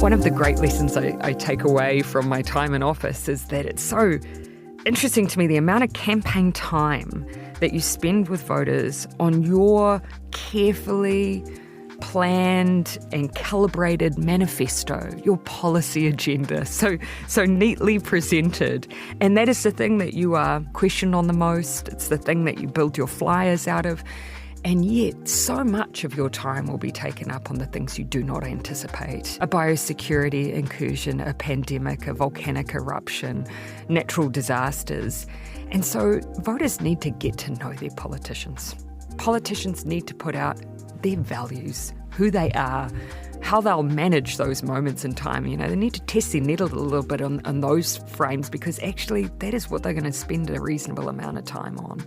One of the great lessons I take away from my time in office is that it's so interesting to me the amount of campaign time that you spend with voters on your carefully planned and calibrated manifesto, your policy agenda, so neatly presented. And that is the thing that you are questioned on the most. It's the thing that you build your flyers out of. And yet, so much of your time will be taken up on the things you do not anticipate. A biosecurity incursion, a pandemic, a volcanic eruption, natural disasters. And so voters need to get to know their politicians. Politicians need to put out their values, who they are, how they'll manage those moments in time. You know, they need to test their net a little bit on those frames, because actually that is what they're going to spend a reasonable amount of time on.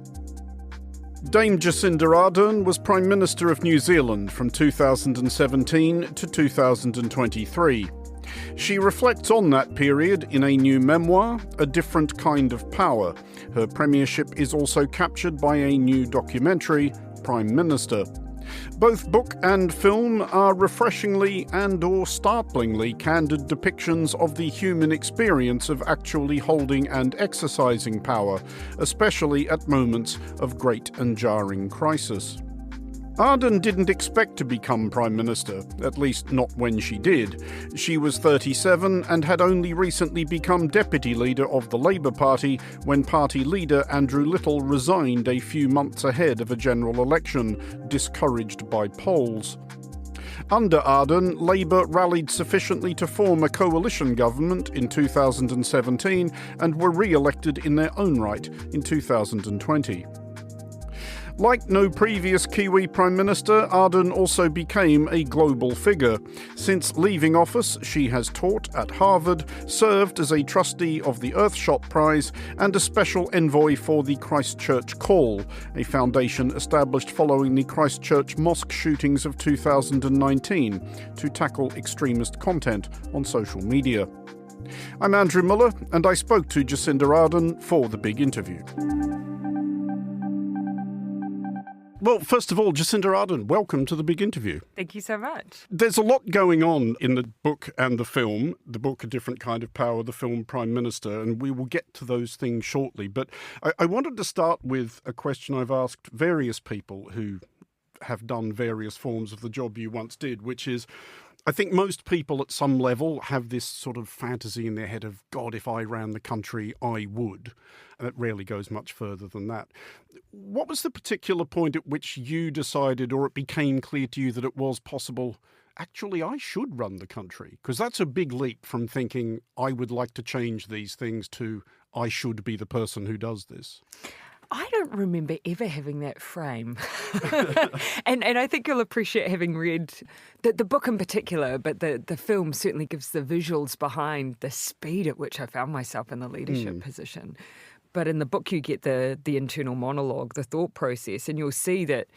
Dame Jacinda Ardern was Prime Minister of New Zealand from 2017 to 2023. She reflects on that period in a new memoir, A Different Kind of Power. Her premiership is also captured by a new documentary, Prime Minister. Both book and film are refreshingly and/or startlingly candid depictions of the human experience of actually holding and exercising power, especially at moments of great and jarring crisis. Ardern didn't expect to become Prime Minister, at least not when she did. She was 37 and had only recently become Deputy Leader of the Labour Party when Party Leader Andrew Little resigned a few months ahead of a general election, discouraged by polls. Under Ardern, Labour rallied sufficiently to form a coalition government in 2017 and were re-elected in their own right in 2020. Like no previous Kiwi Prime Minister, Ardern also became a global figure. Since leaving office, she has taught at Harvard, served as a trustee of the Earthshot Prize, and a special envoy for the Christchurch Call, a foundation established following the Christchurch mosque shootings of 2019 to tackle extremist content on social media. I'm Andrew Mueller, and I spoke to Jacinda Ardern for the big interview. Well, first of all, Jacinda Ardern, welcome to the big interview. Thank you so much. There's a lot going on in the book and the film. The book, A Different Kind of Power, the film, Prime Minister, and we will get to those things shortly. But I wanted to start with a question I've asked various people who have done various forms of the job you once did, which is, I think most people at some level have this sort of fantasy in their head of, God, if I ran the country, I would. And it rarely goes much further than that. What was the particular point at which you decided, or it became clear to you that it was possible, actually, I should run the country? Because that's a big leap from thinking, I would like to change these things, to I should be the person who does this. I don't remember ever having that frame. and I think you'll appreciate having read the book in particular, but the film certainly gives the visuals behind the speed at which I found myself in the leadership position. But in the book you get the internal monologue, the thought process, and you'll see that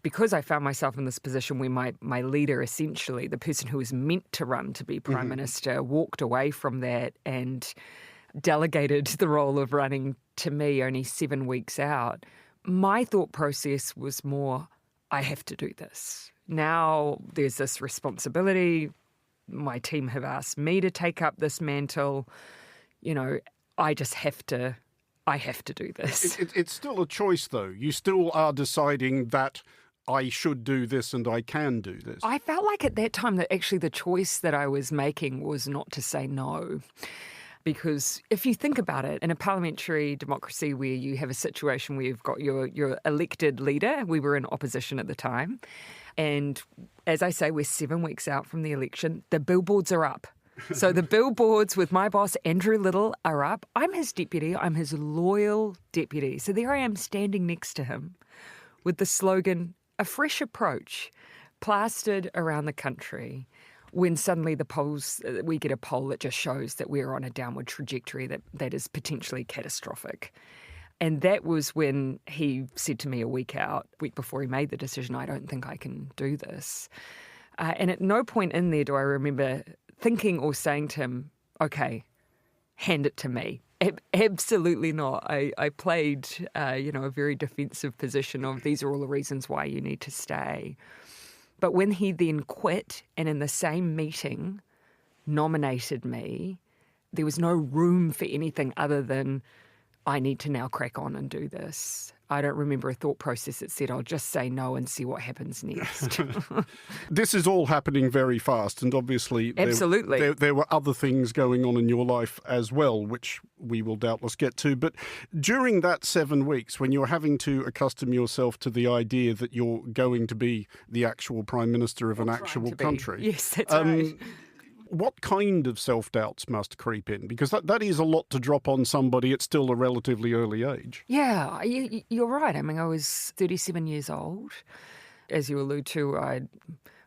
because I found myself in this position where my leader, essentially, the person who was meant to run to be Prime Minister, walked away from that and delegated the role of running to me only 7 weeks out, my thought process was more, I have to do this. Now there's this responsibility. My team have asked me to take up this mantle. You know, I have to do this. It's still a choice, though. You still are deciding that I should do this and I can do this. I felt like at that time that actually the choice that I was making was not to say no. Because if you think about it, in a parliamentary democracy where you have a situation where you've got your elected leader, we were in opposition at the time, and as I say, we're 7 weeks out from the election, the billboards are up. So the billboards with my boss, Andrew Little, are up. I'm his deputy. I'm his loyal deputy. So there I am standing next to him with the slogan, a fresh approach, plastered around the country. When suddenly we get a poll that just shows that we're on a downward trajectory that is potentially catastrophic. And that was when he said to me a week before he made the decision, I don't think I can do this. And at no point in there do I remember thinking or saying to him, okay, hand it to me. Absolutely not. I played, a very defensive position of these are all the reasons why you need to stay. But when he then quit, and in the same meeting, nominated me, there was no room for anything other than, I need to now crack on and do this. I don't remember a thought process that said, I'll just say no and see what happens next. This is all happening very fast, and obviously Absolutely. there were other things going on in your life as well, which we will doubtless get to. But during that 7 weeks, when you're having to accustom yourself to the idea that you're going to be the actual Prime Minister of an actual country. Yes, that's right. What kind of self-doubts must creep in? Because that is a lot to drop on somebody at still a relatively early age. Yeah, you're right. I mean, I was 37 years old. As you allude to,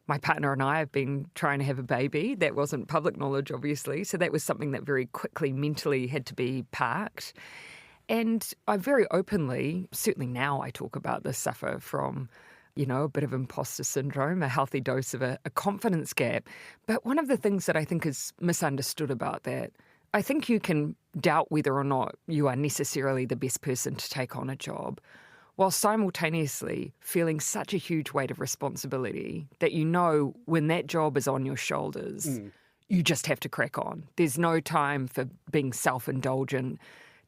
my partner and I have been trying to have a baby. That wasn't public knowledge, obviously. So that was something that very quickly mentally had to be parked. And I very openly, certainly now I talk about this, suffer from a bit of imposter syndrome, a healthy dose of a confidence gap. But one of the things that I think is misunderstood about that, I think you can doubt whether or not you are necessarily the best person to take on a job, while simultaneously feeling such a huge weight of responsibility that when that job is on your shoulders, you just have to crack on. There's no time for being self-indulgent,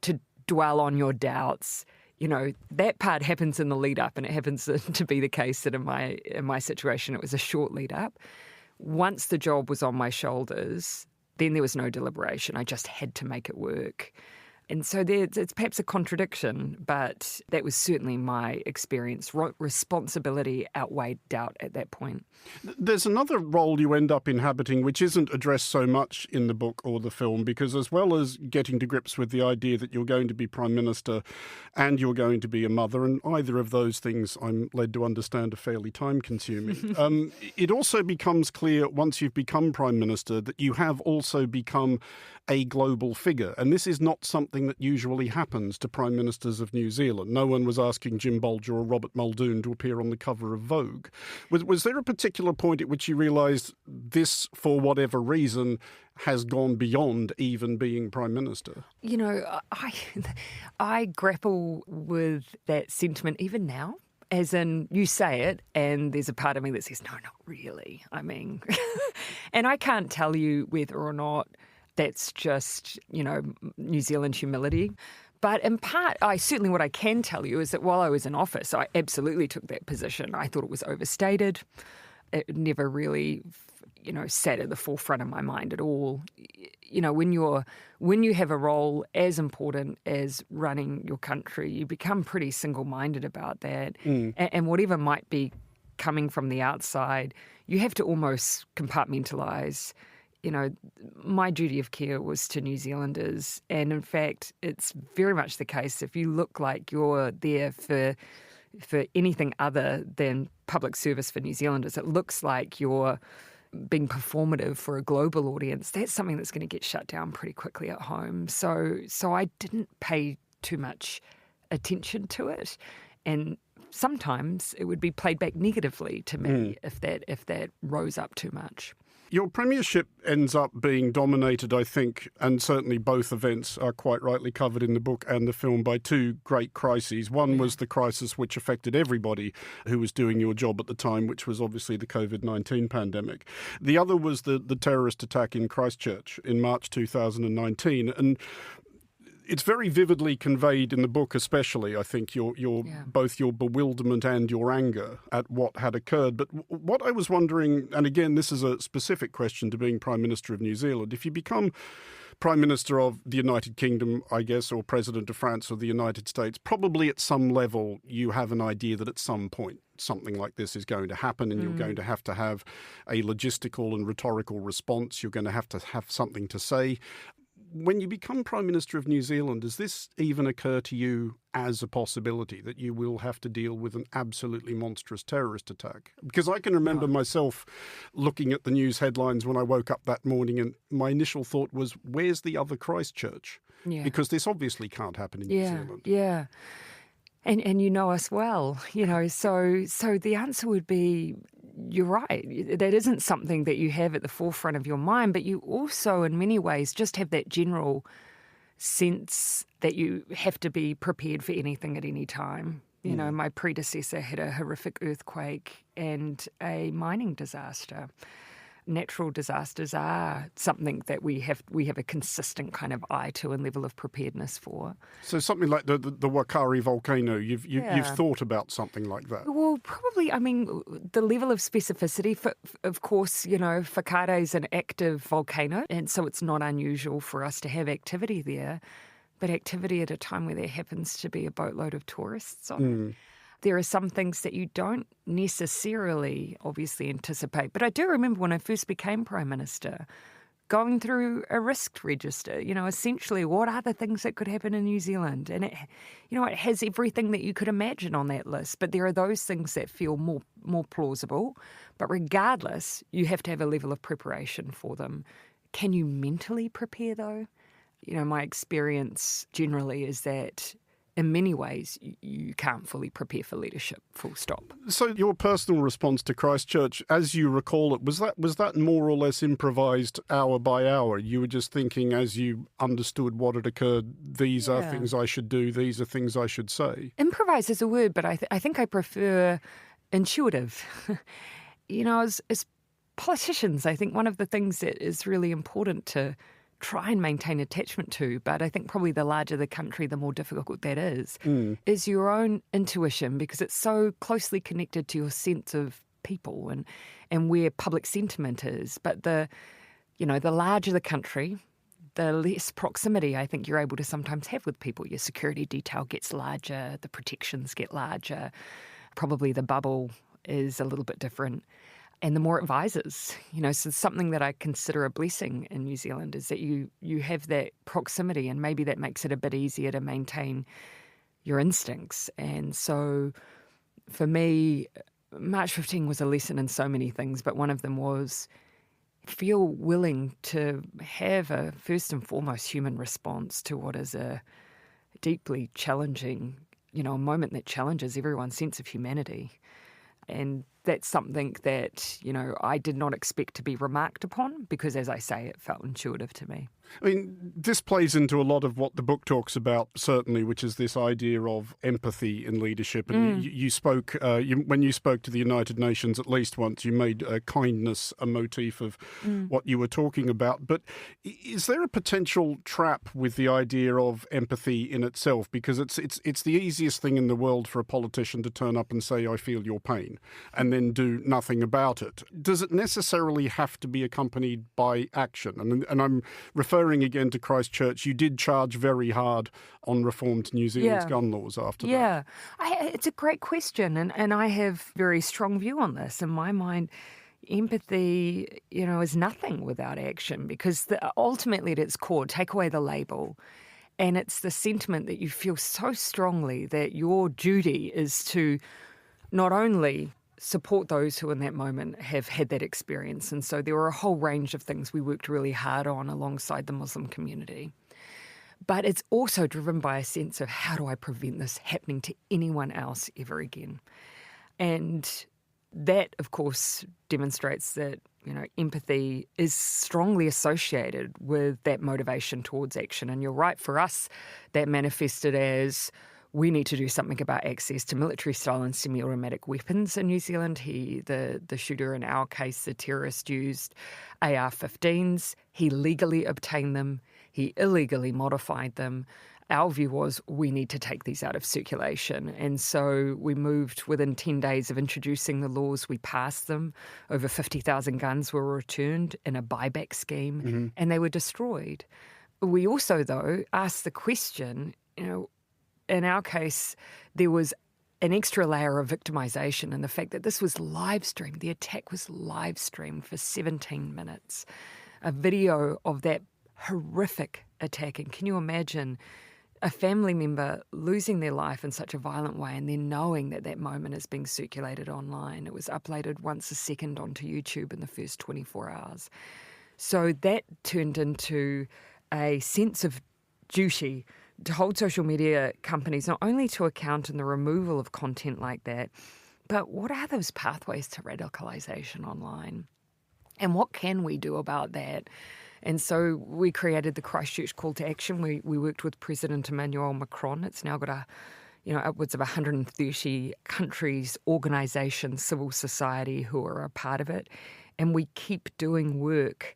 to dwell on your doubts. That part happens in the lead up, and it happens to be the case that in my situation, it was a short lead up. Once the job was on my shoulders, then there was no deliberation. I just had to make it work. And so it's perhaps a contradiction, but that was certainly my experience. Responsibility outweighed doubt at that point. There's another role you end up inhabiting which isn't addressed so much in the book or the film, because as well as getting to grips with the idea that you're going to be Prime Minister and you're going to be a mother, and either of those things I'm led to understand are fairly time-consuming, it also becomes clear once you've become Prime Minister that you have also become a global figure. And this is not something that usually happens to Prime Ministers of New Zealand. No one was asking Jim Bolger or Robert Muldoon to appear on the cover of Vogue. Was there a particular point at which you realised this, for whatever reason, has gone beyond even being Prime Minister? I grapple with that sentiment even now. As in, you say it, and there's a part of me that says, no, not really. I mean, and I can't tell you whether or not that's just, New Zealand humility. But in part, what I can tell you is that while I was in office, I absolutely took that position. I thought it was overstated. It never really, sat at the forefront of my mind at all. When you have a role as important as running your country, you become pretty single-minded about that. And whatever might be coming from the outside, you have to almost compartmentalize. My duty of care was to New Zealanders. And in fact, it's very much the case. If you look like you're there for anything other than public service for New Zealanders, it looks like you're being performative for a global audience. That's something that's going to get shut down pretty quickly at home. So I didn't pay too much attention to it. And sometimes it would be played back negatively to me if that rose up too much. Your premiership ends up being dominated, I think, and certainly both events are quite rightly covered in the book and the film, by two great crises. One was the crisis which affected everybody who was doing your job at the time, which was obviously the COVID-19 pandemic. The other was the terrorist attack in Christchurch in March 2019. And it's very vividly conveyed in the book, especially, I think, both your bewilderment and your anger at what had occurred. But what I was wondering, and again, this is a specific question to being Prime Minister of New Zealand, if you become Prime Minister of the United Kingdom, I guess, or President of France or the United States, probably at some level you have an idea that at some point something like this is going to happen, and you're going to have a logistical and rhetorical response. You're going to have something to say. When you become Prime Minister of New Zealand, does this even occur to you as a possibility that you will have to deal with an absolutely monstrous terrorist attack? Because I can remember myself looking at the news headlines when I woke up that morning, and my initial thought was, where's the other Christchurch? Yeah. Because this obviously can't happen in New Zealand. Yeah. And you know us well, so the answer would be, you're right. That isn't something that you have at the forefront of your mind, but you also, in many ways, just have that general sense that you have to be prepared for anything at any time. My predecessor had a horrific earthquake and a mining disaster. natural disasters are something that we have a consistent kind of eye to and level of preparedness for. So something like the Wakari volcano, you've thought about something like that? Well, probably, the level of specificity, of course, Whakaare is an active volcano, and so it's not unusual for us to have activity there, but activity at a time where there happens to be a boatload of tourists on it. There are some things that you don't necessarily obviously anticipate. But I do remember when I first became Prime Minister, going through a risk register, essentially what are the things that could happen in New Zealand? And it has everything that you could imagine on that list. But there are those things that feel more plausible. But regardless, you have to have a level of preparation for them. Can you mentally prepare though? My experience generally is that in many ways, you can't fully prepare for leadership, full stop. So your personal response to Christchurch, as you recall it, was that more or less improvised hour by hour? You were just thinking as you understood what had occurred, these are things I should do, these are things I should say? Improvise is a word, but I think I prefer intuitive. As politicians, I think one of the things that is really important to try and maintain attachment to, but I think probably the larger the country, the more difficult that is your own intuition, because it's so closely connected to your sense of people and where public sentiment is. But the larger the country, the less proximity I think you're able to sometimes have with people. Your security detail gets larger, the protections get larger, probably the bubble is a little bit different. And the more advisors, so something that I consider a blessing in New Zealand is that you have that proximity, and maybe that makes it a bit easier to maintain your instincts. And so for me, March 15 was a lesson in so many things, but one of them was feel willing to have a first and foremost human response to what is a deeply challenging, a moment that challenges everyone's sense of humanity. And that's something that, I did not expect to be remarked upon because, as I say, it felt intuitive to me. I mean, this plays into a lot of what the book talks about, certainly, which is this idea of empathy in leadership. And you spoke, when you spoke to the United Nations at least once, you made kindness a motif of what you were talking about. But is there a potential trap with the idea of empathy in itself? Because it's the easiest thing in the world for a politician to turn up and say, I feel your pain, and then do nothing about it. Does it necessarily have to be accompanied by action? And I'm referring again to Christchurch. You did charge very hard on reform to New Zealand's gun laws after that. Yeah, it's a great question, and I have a very strong view on this. In my mind, empathy, is nothing without action, because ultimately at its core, take away the label, and it's the sentiment that you feel so strongly that your duty is to not only support those who in that moment have had that experience. And so there were a whole range of things we worked really hard on alongside the Muslim community. But it's also driven by a sense of how do I prevent this happening to anyone else ever again? And that, of course, demonstrates that, empathy is strongly associated with that motivation towards action. And you're right, for us, that manifested as we need to do something about access to military-style and semi-automatic weapons in New Zealand. The shooter in our case, the terrorist, used AR-15s. He legally obtained them. He illegally modified them. Our view was we need to take these out of circulation. And so we moved within 10 days of introducing the laws. We passed them. Over 50,000 guns were returned in a buyback scheme, and they were destroyed. We also, though, asked the question, in our case, there was an extra layer of victimisation in the fact that this was live-streamed. The attack was live-streamed for 17 minutes. A video of that horrific attack. And can you imagine a family member losing their life in such a violent way and then knowing that that moment is being circulated online? It was uploaded once a second onto YouTube in the first 24 hours. So that turned into a sense of duty to hold social media companies not only to account in the removal of content like that, but what are those pathways to radicalisation online? And what can we do about that? And so we created the Christchurch Call to Action. We worked with President Emmanuel Macron. It's now got upwards of 130 countries, organisations, civil society who are a part of it. And we keep doing work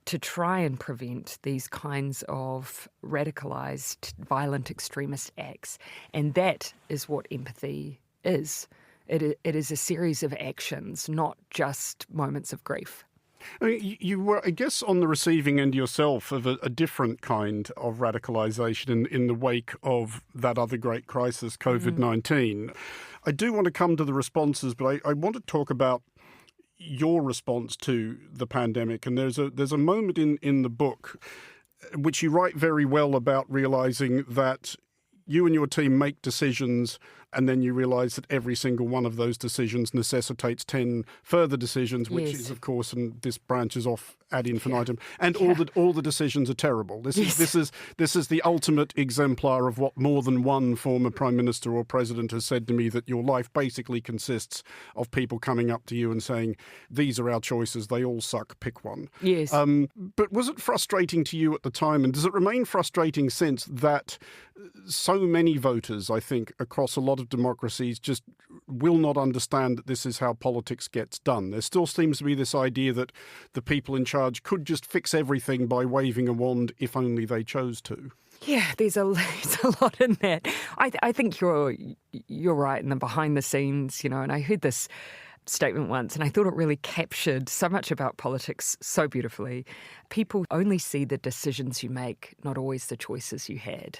to try and prevent these kinds of radicalised, violent extremist acts. And that is what empathy is. It is a series of actions, not just moments of grief. I mean, you were, I guess, on the receiving end yourself of a different kind of radicalisation in the wake of that other great crisis, COVID-19. I do want to come to the responses, but I want to talk about your response to the pandemic. And there's a moment in the book which you write very well about realising that you and your team make decisions and then you realise that every single one of those decisions necessitates 10 further decisions, which is, of course, and this branches off ad infinitum, and all the decisions are terrible. This is the ultimate exemplar of what more than one former prime minister or president has said to me, that your life basically consists of people coming up to you and saying, these are our choices, they all suck, pick one. Yes. But was it frustrating to you at the time, and does it remain frustrating since, that so many voters, I think, across a lot of democracies just will not understand that this is how politics gets done? There still seems to be this idea that the people in charge could just fix everything by waving a wand if only they chose to. Yeah, there's a lot in that. I think you're right in the behind the scenes, and I heard this statement once and I thought it really captured so much about politics so beautifully. People only see the decisions you make, not always the choices you had.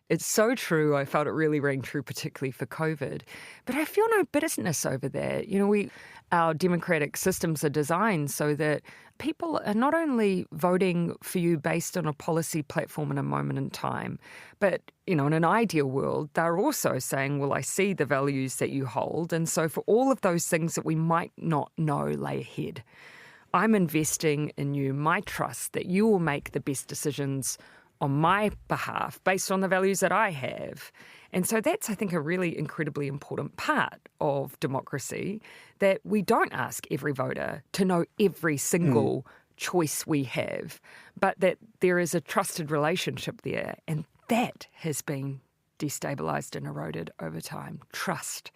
It's so true. I felt it really rang true, particularly for COVID. But I feel no bitterness over that. Our democratic systems are designed so that people are not only voting for you based on a policy platform in a moment in time, but, in an ideal world, they're also saying, well, I see the values that you hold. And so for all of those things that we might not know lay ahead, I'm investing in you, my trust that you will make the best decisions on my behalf based on the values that I have. And so that's, I think, a really incredibly important part of democracy, that we don't ask every voter to know every single choice we have, but that there is a trusted relationship there. And that has been destabilised and eroded over time. Trust.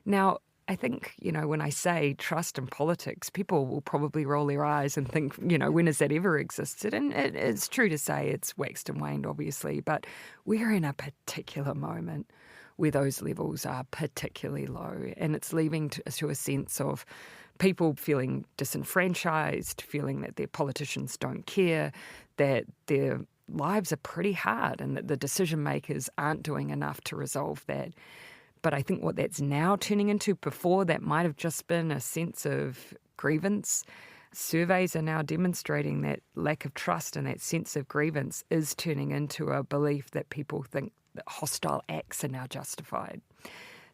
Now, I think, when I say trust in politics, people will probably roll their eyes and think, when has that ever existed? And it's true to say it's waxed and waned, obviously, but we're in a particular moment where those levels are particularly low, and it's leading to a sense of people feeling disenfranchised, feeling that their politicians don't care, that their lives are pretty hard and that the decision makers aren't doing enough to resolve that. But I think what that's now turning into, before that might have just been a sense of grievance, surveys are now demonstrating that lack of trust and that sense of grievance is turning into a belief that people think that hostile acts are now justified,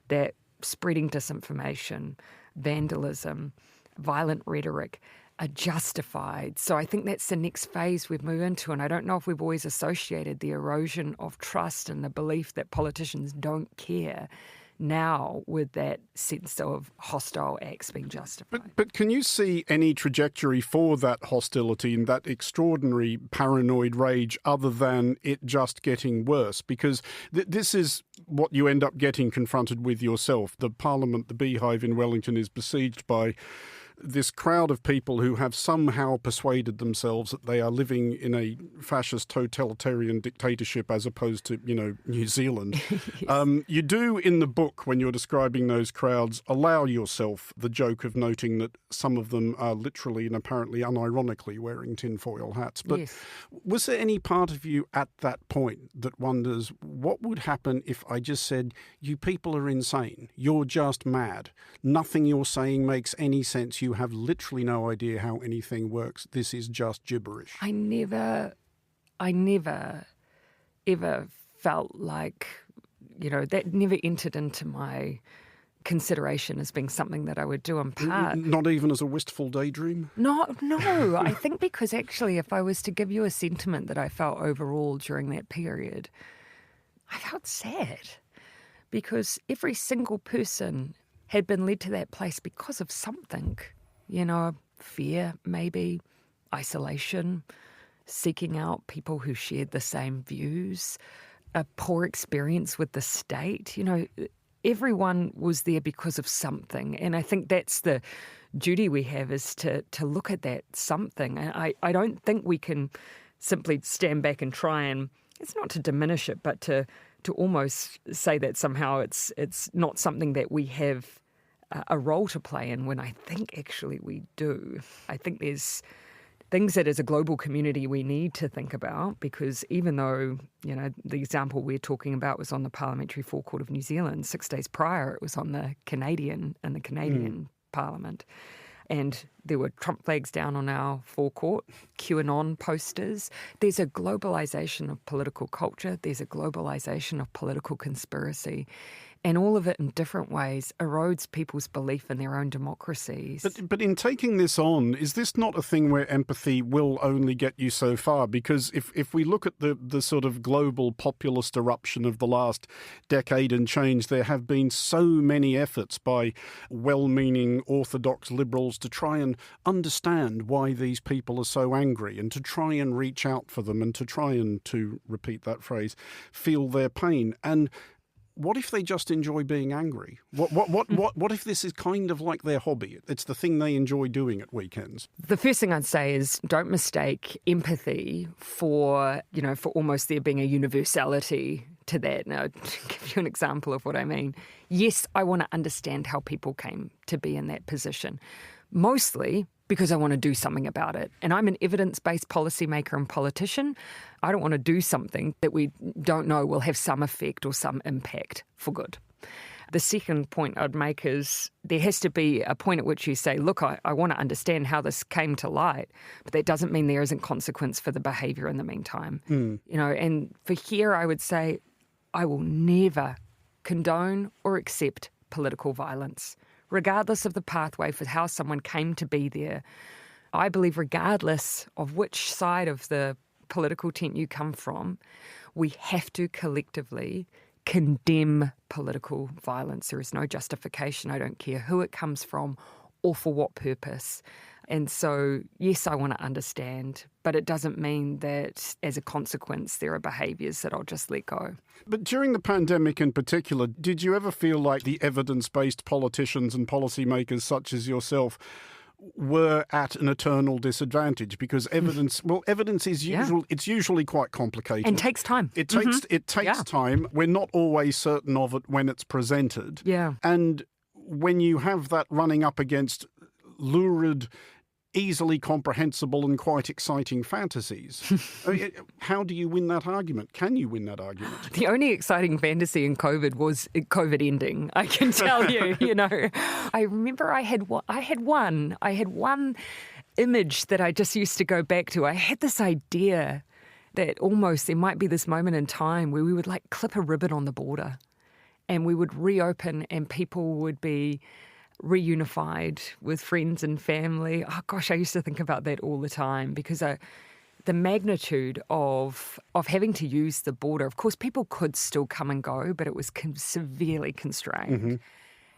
that spreading disinformation, vandalism, violent rhetoric are justified. So I think that's the next phase we've moved into, and I don't know if we've always associated the erosion of trust and the belief that politicians don't care now with that sense of hostile acts being justified. But can you see any trajectory for that hostility and that extraordinary paranoid rage other than it just getting worse? Because this is what you end up getting confronted with yourself. The Parliament, the Beehive in Wellington, is besieged by this crowd of people who have somehow persuaded themselves that they are living in a fascist totalitarian dictatorship as opposed to, New Zealand. Yes. You do, in the book, when you're describing those crowds, allow yourself the joke of noting that some of them are literally and apparently unironically wearing tinfoil hats. But yes. Was there any part of you at that point that wonders, what would happen if I just said, you people are insane, you're just mad, nothing you're saying makes any sense, you have literally no idea how anything works. This is just gibberish. I never ever felt like, that never entered into my consideration as being something that I would do in part. Not even as a wistful daydream? No. I think because actually if I was to give you a sentiment that I felt overall during that period, I felt sad because every single person had been led to that place because of something. Fear, maybe, isolation, seeking out people who shared the same views, a poor experience with the state. everyone was there because of something. And I think that's the duty we have, is to look at that something. And I don't think we can simply stand back and try and, it's not to diminish it, but to almost say that somehow it's not something that we have a role to play in, when I think actually we do. I think there's things that as a global community we need to think about, because even though, the example we're talking about was on the parliamentary forecourt of New Zealand, 6 days prior it was on the Canadian Parliament. And there were Trump flags down on our forecourt, QAnon posters. There's a globalisation of political culture. There's a globalisation of political conspiracy. And all of it in different ways erodes people's belief in their own democracies. But in taking this on, is this not a thing where empathy will only get you so far? Because if we look at the sort of global populist eruption of the last decade and change, there have been so many efforts by well-meaning orthodox liberals to try and understand why these people are so angry, and to try and reach out for them, and to try and, to repeat that phrase, feel their pain. And what if they just enjoy being angry? What if this is kind of like their hobby? It's the thing they enjoy doing at weekends. The first thing I'd say is, don't mistake empathy for almost there being a universality to that. Now, to give you an example of what I mean. Yes, I want to understand how people came to be in that position, mostly because I want to do something about it. And I'm an evidence-based policymaker and politician. I don't want to do something that we don't know will have some effect or some impact for good. The second point I'd make is there has to be a point at which you say, look, I want to understand how this came to light, but that doesn't mean there isn't consequence for the behaviour in the meantime. And for here I would say I will never condone or accept political violence, regardless of the pathway for how someone came to be there. I believe regardless of which side of the political tent you come from, we have to collectively condemn political violence. There is no justification. I don't care who it comes from or for what purpose. And so, yes, I want to understand, but it doesn't mean that as a consequence there are behaviours that I'll just let go. But during the pandemic in particular, did you ever feel like the evidence-based politicians and policymakers such as yourself were at an eternal disadvantage? Because evidence is it's usually quite complicated. And takes time. It takes time. We're not always certain of it when it's presented. Yeah. And when you have that running up against lurid, easily comprehensible and quite exciting fantasies. How do you win that argument? Can you win that argument? The only exciting fantasy in COVID was COVID ending, I can tell you. I remember I had one image that I just used to go back to. I had this idea that almost there might be this moment in time where we would like clip a ribbon on the border and we would reopen and people would be reunified with friends and family. Oh gosh, I used to think about that all the time, because the magnitude of having to use the border, of course people could still come and go, but it was severely constrained. Mm-hmm.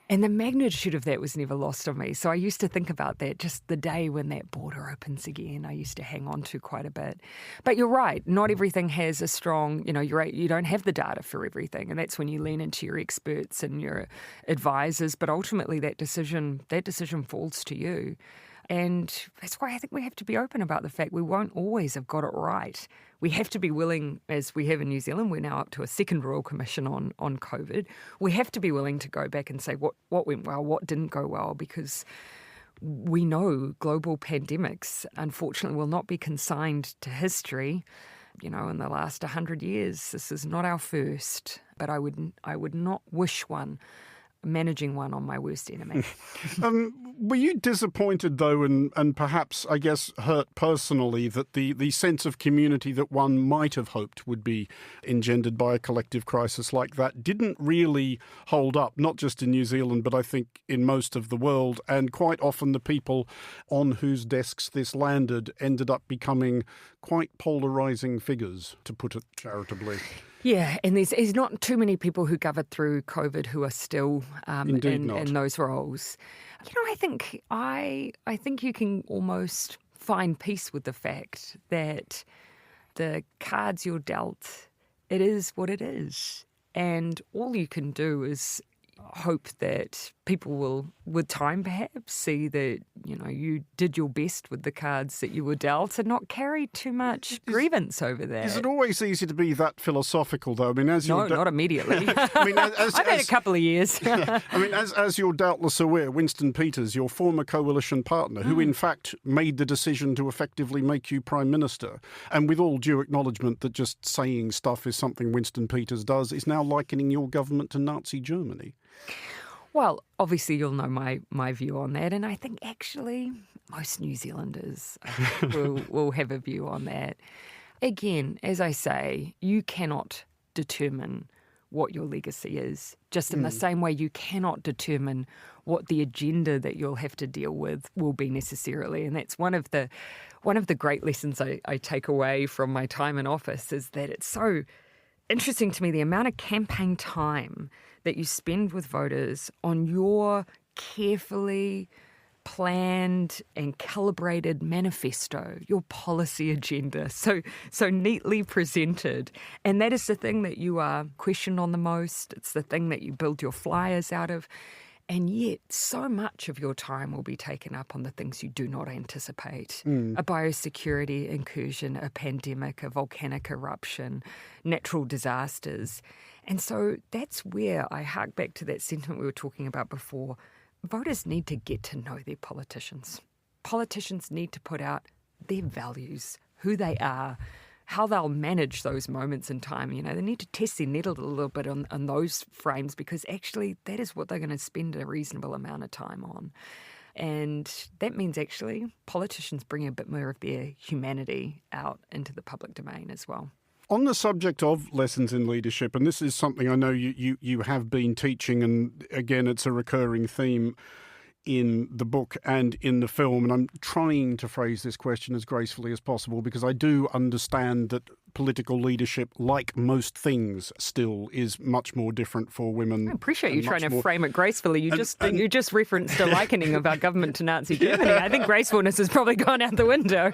And the magnitude of that was never lost on me. So I used to think about that, just the day when that border opens again, I used to hang on to quite a bit. But you're right, not everything has a strong, you don't have the data for everything. And that's when you lean into your experts and your advisors. But ultimately that decision falls to you. And that's why I think we have to be open about the fact we won't always have got it right. We have to be willing, as we have in New Zealand, we're now up to a second Royal Commission on COVID. We have to be willing to go back and say what went well, what didn't go well, because we know global pandemics, unfortunately, will not be consigned to history. In the last 100 years, this is not our first, but I would not wish managing one on my worst enemy. Were you disappointed, though, and perhaps, I guess, hurt personally that the sense of community that one might have hoped would be engendered by a collective crisis like that didn't really hold up, not just in New Zealand, but I think in most of the world, and quite often the people on whose desks this landed ended up becoming quite polarising figures, to put it charitably. Yeah, and there's not too many people who covered through COVID who are still in those roles. I think you can almost find peace with the fact that the cards you're dealt, it is what it is. And all you can do is hope that people will, with time perhaps, see that, you did your best with the cards that you were dealt and not carry too much grievance over that. Is it always easy to be that philosophical, though? I mean, No, not immediately. I mean, I've had a couple of years. I mean, as you're doubtless aware, Winston Peters, your former coalition partner, who in fact made the decision to effectively make you Prime Minister, and with all due acknowledgement that just saying stuff is something Winston Peters does, is now likening your government to Nazi Germany. Well, obviously you'll know my view on that, and I think actually most New Zealanders will have a view on that. Again, as I say, you cannot determine what your legacy is, just in the same way you cannot determine what the agenda that you'll have to deal with will be necessarily. And that's one of the great lessons I take away from my time in office, is that it's so interesting to me the amount of campaign time that you spend with voters on your carefully planned and calibrated manifesto, your policy agenda, so neatly presented. And that is the thing that you are questioned on the most. It's the thing that you build your flyers out of. And yet so much of your time will be taken up on the things you do not anticipate. A biosecurity incursion, a pandemic, a volcanic eruption, natural disasters. And so that's where I hark back to that sentiment we were talking about before. Voters need to get to know their politicians. Politicians need to put out their values, who they are, how they'll manage those moments in time. They need to test their net a little bit on those frames, because actually that is what they're going to spend a reasonable amount of time on. And that means actually politicians bring a bit more of their humanity out into the public domain as well. On the subject of lessons in leadership, and this is something I know you have been teaching, and again, it's a recurring theme in the book and in the film, and I'm trying to phrase this question as gracefully as possible, because I do understand that political leadership, like most things, still is much more different for women. I appreciate you trying to frame it gracefully. You just referenced a likening of our government to Nazi Germany. I think gracefulness has probably gone out the window.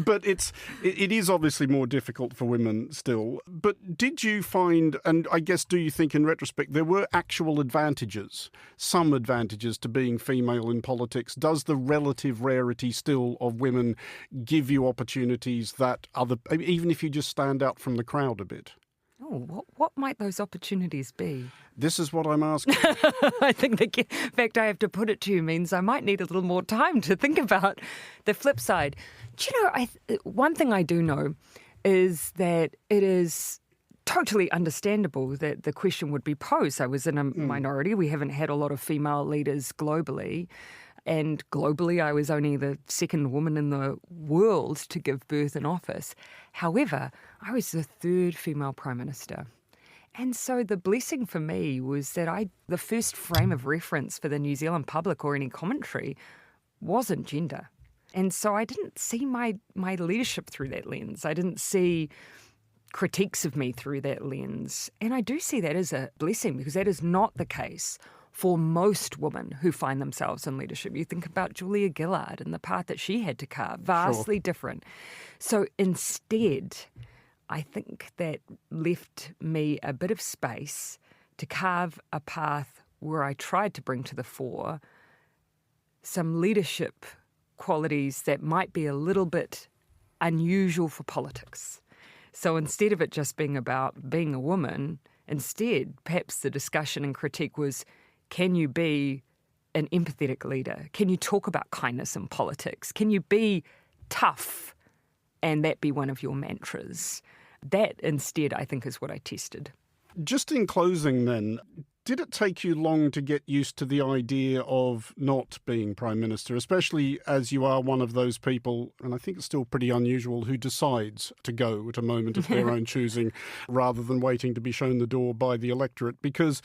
But it is obviously more difficult for women still. But did you find, and I guess do you think in retrospect, there were actual advantages, some advantages to being female in politics? Does the relative rarity still of women give you opportunities that even if you just stand out from the crowd a bit? Oh, what might those opportunities be? This is what I'm asking. I think the fact I have to put it to you means I might need a little more time to think about the flip side. Do you know, one thing I do know is that it is totally understandable that the question would be posed. I was in a minority. We haven't had a lot of female leaders globally. And globally, I was only the second woman in the world to give birth in office. However, I was the third female Prime Minister. And so the blessing for me was that the first frame of reference for the New Zealand public or any commentary wasn't gender. And so I didn't see my leadership through that lens. I didn't see critiques of me through that lens. And I do see that as a blessing, because that is not the case for most women who find themselves in leadership. You think about Julia Gillard and the path that she had to carve, vastly different. So instead, I think that left me a bit of space to carve a path where I tried to bring to the fore some leadership qualities that might be a little bit unusual for politics. So instead of it just being about being a woman, instead, perhaps the discussion and critique was, can you be an empathetic leader? Can you talk about kindness in politics? Can you be tough and that be one of your mantras? That instead, I think, is what I tested. Just in closing then, did it take you long to get used to the idea of not being Prime Minister, especially as you are one of those people, and I think it's still pretty unusual, who decides to go at a moment of their own choosing rather than waiting to be shown the door by the electorate? Because,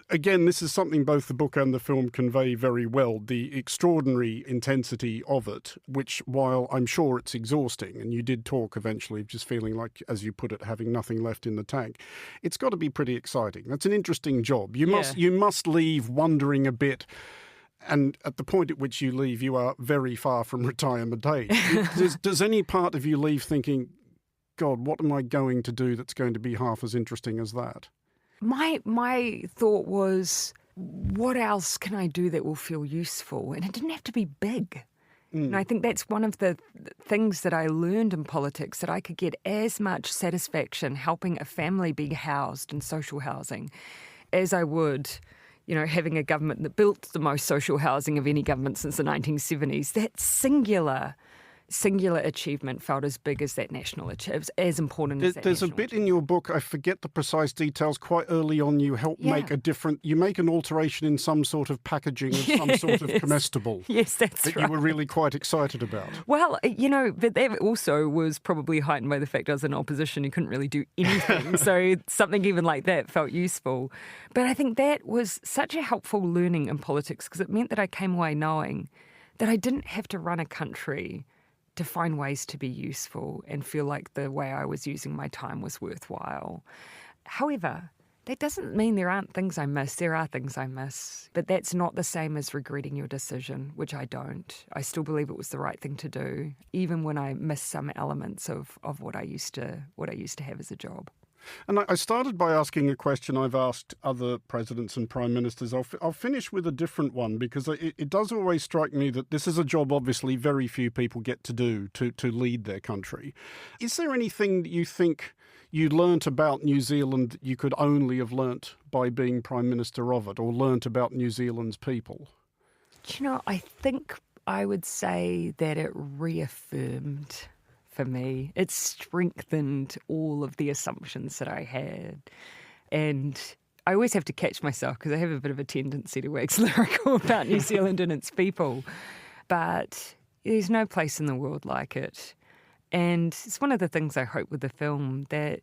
again, this is something both the book and the film convey very well, the extraordinary intensity of it, which, while I'm sure it's exhausting, and you did talk eventually of just feeling like, as you put it, having nothing left in the tank, it's got to be pretty exciting. That's an interesting job. You must leave wondering a bit, and at the point at which you leave, you are very far from retirement age. Does any part of you leave thinking, God, what am I going to do that's going to be half as interesting as that? My thought was, what else can I do that will feel useful? And it didn't have to be big. And I think that's one of the things that I learned in politics, that I could get as much satisfaction helping a family be housed in social housing as I would, having a government that built the most social housing of any government since the 1970s. That singular achievement felt as big as that national achievement, as important as that. There's a bit in your book, I forget the precise details, quite early on you help make you make an alteration in some sort of packaging of some sort of comestible. Yes, that's right. That you were really quite excited about. Well, but that also was probably heightened by the fact I was in opposition. You couldn't really do anything. So something even like that felt useful. But I think that was such a helpful learning in politics, because it meant that I came away knowing that I didn't have to run a country to find ways to be useful and feel like the way I was using my time was worthwhile. However, that doesn't mean there aren't things I miss. There are things I miss. But that's not the same as regretting your decision, which I don't. I still believe it was the right thing to do, even when I miss some elements of what I used to have as a job. And I started by asking a question I've asked other presidents and prime ministers. I'll finish with a different one, because it does always strike me that this is a job obviously very few people get to do, to lead their country. Is there anything that you think you learnt about New Zealand that you could only have learnt by being prime minister of it, or learnt about New Zealand's people? I think I would say that it reaffirmed for me. It strengthened all of the assumptions that I had. And I always have to catch myself, because I have a bit of a tendency to wax lyrical about New Zealand and its people. But there's no place in the world like it. And it's one of the things I hope with the film, that,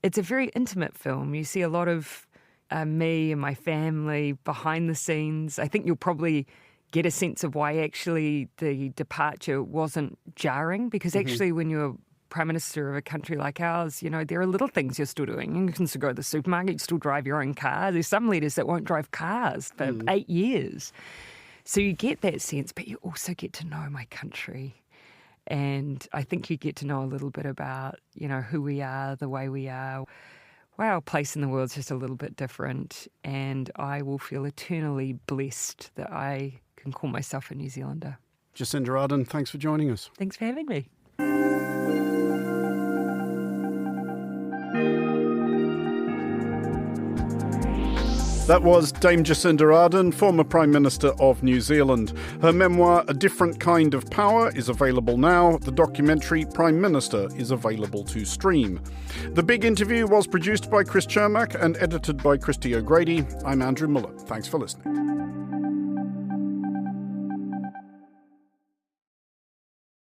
it's a very intimate film. You see a lot of me and my family behind the scenes. I think you'll probably get a sense of why actually the departure wasn't jarring, because actually when you're Prime Minister of a country like ours, there are little things you're still doing. You can still go to the supermarket, you still drive your own car. There's some leaders that won't drive cars for 8 years. So you get that sense, but you also get to know my country. And I think you get to know a little bit about, who we are, the way we are. Our place in the world is just a little bit different. And I will feel eternally blessed that I can call myself a New Zealander. Jacinda Ardern, thanks for joining us. Thanks for having me. That was Dame Jacinda Ardern, former Prime Minister of New Zealand. Her memoir, A Different Kind of Power, is available now. The documentary, Prime Minister, is available to stream. The Big Interview was produced by Chris Chermak and edited by Christy O'Grady. I'm Andrew Mueller. Thanks for listening.